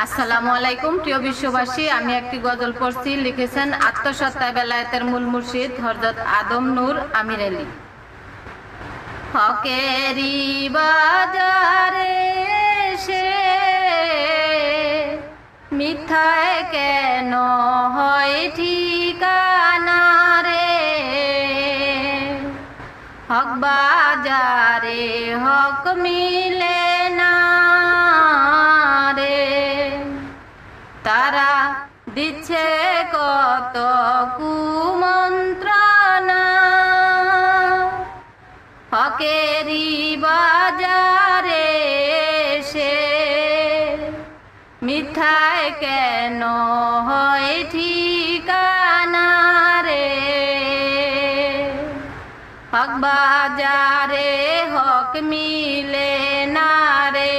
আসসালামু আলাইকুম প্রিয় বিশ্ববাসী, আমি একটি গজল পড়ছি। লিখেছেন আত্মসত্তায় বেলায়েতের মূল মুর্শিদ হযরত আদম নূর আমির আলী। হকেরি বাজারে সে মিথ্যায় কেন হয় ঠিকানা রে, হক বাজারে হক মিলে না রে, তারা দিচ্ছে কত কুমন্ত্রণা। হকেরি বাজারে সে মিথ্যায় কেন হয় ঠিকানা রে, হক বাজারে হক মিলে না রে,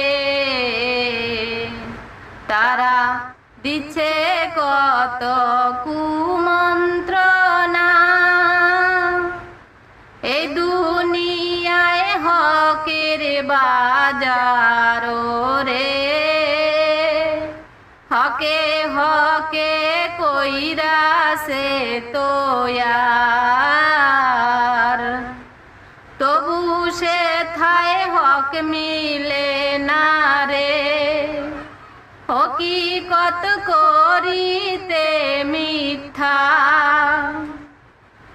তারা দিচ্ছে কত কুমন্ত্রণা। এই দুনিয়ায় হকের বাজার রে, হকে হকে কইরাছে তোয়ার, তবু সে থায় হক মিলে না রে, হকিকত করিতে মিথ্যা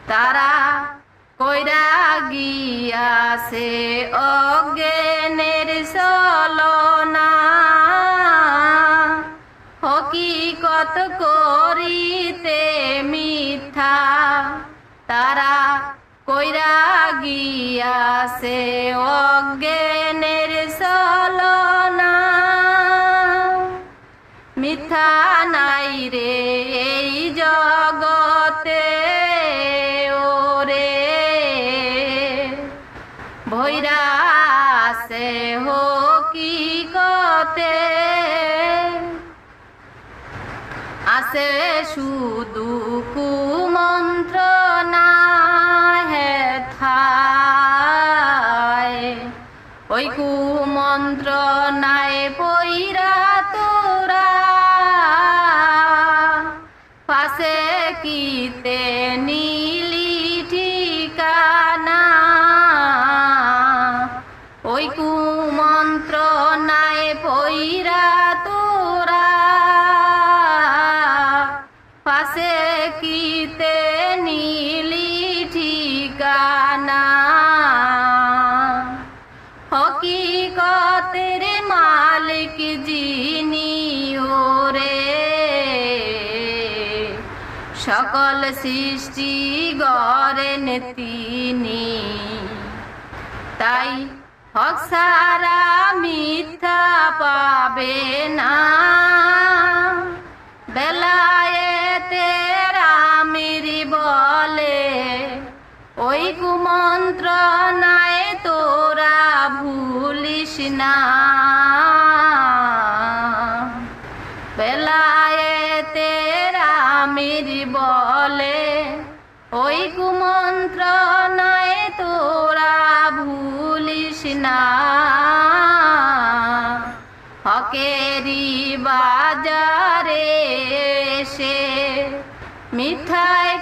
তারা কইরা গিয়াছে অজ্ঞানের চলনা। হকিকত করিতে মিথ্যা তারা কইরা গিয়াছে অজ্ঞানের চলনা। মিথ্যা নাই রে এই জগতে ওরে, ভৈরা আছে হকিকতে, আছে শুধু কুমন্ত্রণা হেথায়। ওই কুমন্ত্রণায় পইরা তোরা পাশে কিতে নীলি ঠিকানা। ওই কুমন্ত্রণায় পইরা তোরা পাশে কিতে নীলি ঠিকানা। হকিকতের মালিক যিনি ওরে, সকল সৃষ্টি গড়েন তিনি, তাই হক সারা মিথ্যা পাবে না। বেলায়েতের আমির বলে ওই কুমন্ত্রণায় তোরা ভুলিস না। বেলায়েতের আমির বলে ওই কুমন্ত্রণায় তোরা ভুলিস না। হকেরি বাজারে সে মিথ্যায়